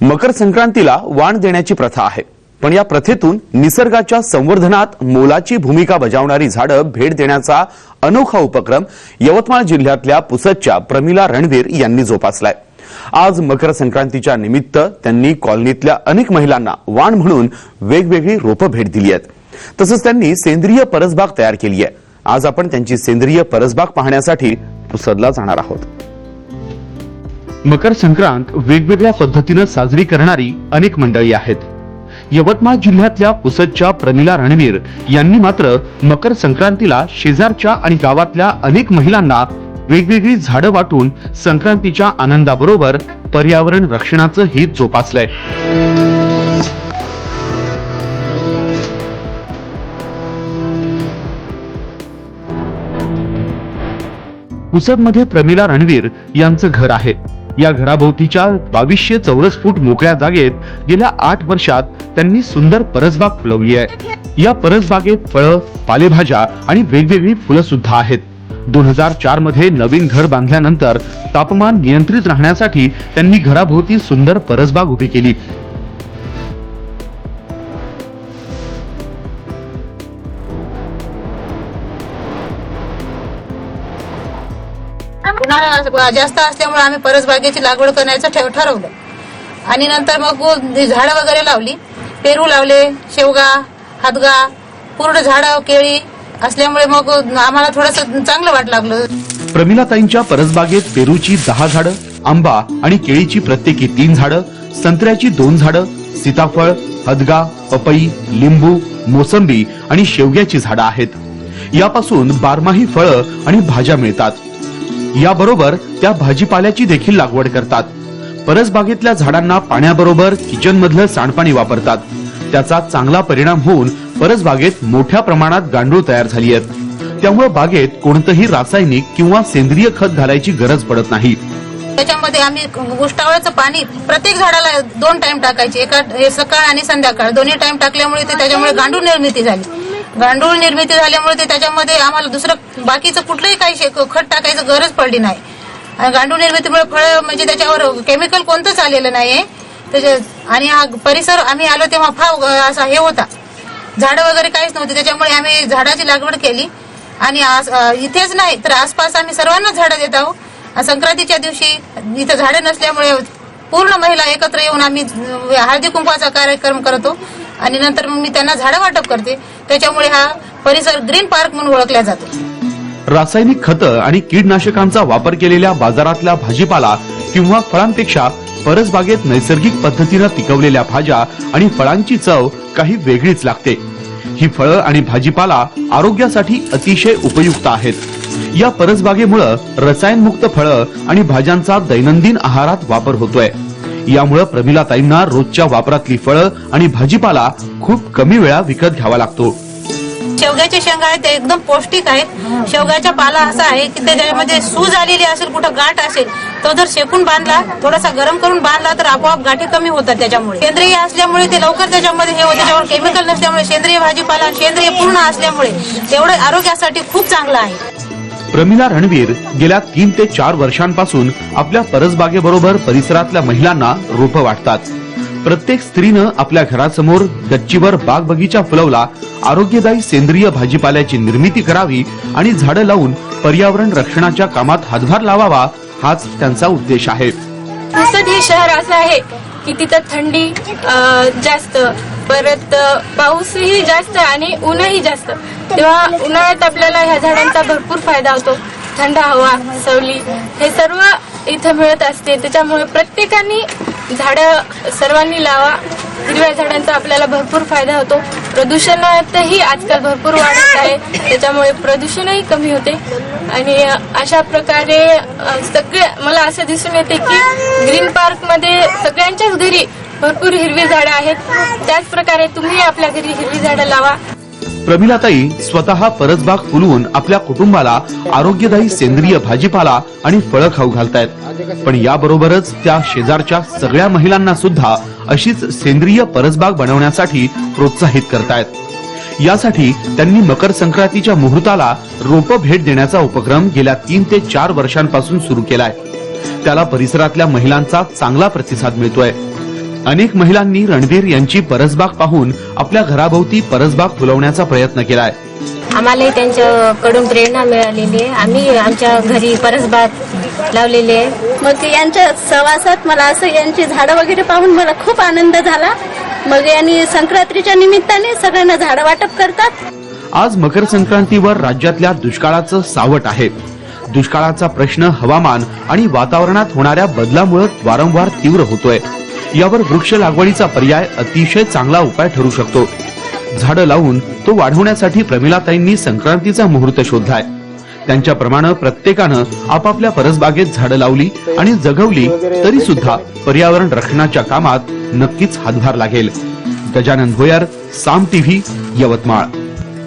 मकर संक्रांतीला वाण देण्याची प्रथा आहे, पण या प्रथेतून निसर्गाच्या संवर्धनात मोलाची भूमिका बजावणारी झाडं भेट देण्याचा अनोखा उपक्रम यवतमाळ जिल्ह्यातल्या पुसदच्या प्रमिला रणवीर यांनी जोपासलाय। आज मकर संक्रांतीच्या निमित्त त्यांनी कॉलनीतल्या अनेक महिलांना वाण म्हणून वेगवेगळी रोपं भेट दिली आहेत। तसंच त्यांनी सेंद्रिय परसबाग तयार केली आहे। आज आपण त्यांची सेंद्रिय परसबाग पाहण्यासाठी पुसदला जाणार आहोत। मकर संक्रांत वेगवेगळ्या पद्धतीने साजरी करणारी अनेक मंडळी आहेत। यवतमाळ जिल्ह्यातल्या पुसदच्या प्रमिला रणवीर यांनी मात्र मकर संक्रांतीला शेजारच्या आणि गावातल्या अनेक महिलांना वेगवेगळी झाडं वाटून संक्रांतीच्या आनंदाबरोबर पर्यावरण रक्षणाचं हित जोपासलंय। पुसदमध्ये प्रमिला रणवीर यांचं घर आहे। या घराभोवतीच्या 2200 चौरस फूट मोकळ्या जागेत गेल्या 8 वर्षात त्यांनी सुंदर परसबाग फुलवली आहे। या परसबागेत फळं, पालेभाज्या आणि वेगवेगळी फुलं सुद्धा आहेत। 2004 मध्ये नवीन घर बांधल्यानंतर तापमान नियंत्रित राहण्यासाठी त्यांनी घराभोवती सुंदर परसबाग उभी केली। उन्हाळा जास्त असल्यामुळे आम्ही परसबागेची लागवड करण्याचं ठरवलं आणि नंतर मग झाडं वगैरे लावली। पेरू लावले, शेवगा, हादगा, पूर्ण झाडं केळी असल्यामुळे मग आम्हाला थोडंसं चांगलं वाटलं लागलं। प्रमिलाताईंच्या परसबागेत पेरूची 10 झाडं, आंबा आणि केळीची प्रत्येकी 3 झाडं, संत्र्याची 2 झाडं, सीताफळ, हदगा, पपई, लिंबू, मोसंबी आणि शेवग्याची झाडं आहेत। यापासून बारमाही फळं आणि भाज्या मिळतात। याबरोबर त्या भाजीपाल्याची देखील लागवड करतात। परसबागेतल्या झाडांना पाण्याबरोबर किचन मधलं सांडपाणी वापरतात। त्याचा चांगला परिणाम होऊन परसबागेत मोठ्या प्रमाणात गांडूळ तयार झाली आहेत। त्यामुळे बागेत कोणतंही रासायनिक किंवा सेंद्रिय खत घालायची गरज पडत नाही। त्याच्यामध्ये आम्ही उष्टावळाचं पाणी प्रत्येक झाडाला 2 टाइम टाकायचे, सकाळ आणि संध्याकाळ दोन्ही टाइम टाकल्यामुळे त्याच्यामुळे गांडूळ निर्मिती झाली। गांडूळ निर्मिती झाल्यामुळे त्याच्यामध्ये आम्हाला दुसरं बाकीचं कुठलंही काही खत टाकायचं गरज पडली नाही। गांडूळ निर्मितीमुळे फळं म्हणजे त्याच्यावर केमिकल कोणतंच आलेलं नाहीये। आणि हा परिसर आम्ही आलो तेव्हा फार असा हे होता, झाडं वगैरे काहीच नव्हती। त्याच्यामुळे आम्ही झाडाची लागवड केली आणि इथेच नाही तर आसपास आम्ही सर्वांना झाडं देत आहोत। संक्रांतीच्या दिवशी इथं झाडं नसल्यामुळे पूर्ण महिला एकत्र येऊन आम्ही हळदी कुंकवाचा कार्यक्रम करतो आणि नंतर मग मी त्यांना झाडं वाटप करते। त्याच्यामुळे हा परिसर ग्रीन पार्क म्हणून ओळखला जातो। रासायनिक खतं आणि कीटकनाशकांचा वापर केलेल्या बाजारातल्या भाजीपाला किंवा फळांपेक्षा परसबागेत नैसर्गिक पद्धतीने पिकवलेल्या भाज्या आणि फळांची चव काही वेगळीच लागते। ही फळं आणि भाजीपाला आरोग्यासाठी अतिशय उपयुक्त आहेत। या परसबागेमुळे रसायनमुक्त फळं आणि भाज्यांचा दैनंदिन आहारात वापर होतोय। यामुळे प्रमिलाताईंना रोजच्या वापरातली फळं आणि भाजीपाला खूप कमी वेळा विकत घ्यावा लागतो। शेवग्याचे शेंगा आहेत ते एकदम पौष्टिक आहेत। शेवग्याचा पाला असा आहे की त्याच्यामध्ये सूज आलेली असेल, कुठं गाठ असेल, तो जर शेकून बांधला, थोडासा गरम करून बांधला तर आपोआप गाठी कमी होतात। त्याच्यामुळे सेंद्रिय असल्यामुळे ते लवकर त्याच्यामध्ये हे होते। त्याच्यावर केमिकल नसल्यामुळे सेंद्रिय भाजीपाला सेंद्रिय पूर्ण असल्यामुळे तेवढं आरोग्यासाठी खूप चांगलं आहे। प्रमिला रणवीर गेल्या 3 ते 4 वर्षांपासून आपल्या परसबागेबरोबर परिसरातल्या महिलांना रोपं वाटतात। प्रत्येक स्त्रीनं आपल्या घरासमोर गच्चीवर बाग बगीचा फुलवला, आरोग्यदायी सेंद्रिय भाजीपाल्याची निर्मिती करावी आणि झाडं लावून पर्यावरण रक्षणाच्या कामात हातभार लावावा, हाच त्यांचा उद्देश आहे। पुसद हे शहर असं आहे की तिथं थंडी जास्त, परत पाऊसही जास्त आणि ऊनही जास्त। तेव्हा उन्हाळ्यात आपल्याला ह्या झाडांचा भरपूर फायदा होतो। थंड हवा, सावली हे सर्व इथं मिळत असते। त्याच्यामुळे प्रत्येकाने झाडं सर्वांनी लावा। हिरव्या झाडांचा आपल्याला भरपूर फायदा होतो। प्रदूषणातही आजकाल भरपूर वाढत आहे, त्याच्यामुळे प्रदूषणही कमी होते। आणि अशा प्रकारे मला असं दिसून येते की ग्रीन पार्क मध्ये सगळ्यांच्याच घरी भरपूर हिरवी झाडं आहेत। त्याच प्रकारे तुम्ही आपल्या घरी हिरवी झाडं लावा। प्रमिलाताई स्वतः परसबाग फुलवून आपल्या कुटुंबाला आरोग्यदायी सेंद्रिय भाजीपाला आणि फळं खाऊ घालतायत। पण याबरोबरच त्या शेजारच्या सगळ्या महिलांना सुद्धा अशीच सेंद्रिय परसबाग बनवण्यासाठी प्रोत्साहित करतायत। यासाठी त्यांनी मकर संक्रांतीच्या मुहूर्ताला रोपं भेट देण्याचा उपक्रम गेल्या 3 ते 4 वर्षांपासून सुरू केलाय। त्याला परिसरातल्या महिलांचा चांगला प्रतिसाद मिळतोय। अनेक महिलांनी रणधीर यांची परसबाग पाहून आपल्या घराभोवती परसबाग फुलवण्याचा प्रयत्न केलाय. आम्हालाही त्यांच्याकडून प्रेरणा मिळालेली आहे. आम्ही आमच्या घरी परसबाग लावलेली आहे. मग यांच्या सहवासात मला असं यांची झाडं वगैरे पाहून मला खूप आनंद झाला. मग यांनी संक्रांतीच्या निमित्ताने सगळ्यांना झाडं वाटप करतात. आज मकर संक्रांतीवर राज्यातल्या दुष्काळाचं सावट आहे. दुष्काळाचा प्रश्न हवामान आणि वातावरणात होणाऱ्या बदलामुळे वारंवार तीव्र होतोय. यावर वृक्ष लागवडीचा पर्याय अतिशय चांगला उपाय ठरू शकतो. झाडं लावून तो वाढवण्यासाठी प्रमिलाताईंनी संक्रांतीचा मुहूर्त शोधलाय. त्यांच्याप्रमाणे प्रत्येकानं आपापल्या परसबागेत झाडं लावली आणि जगवली तरी सुद्धा पर्यावरण रक्षणाच्या कामात नक्कीच हातभार लागेल. गजानन भोयर, साम टीव्ही, यवतमाळ.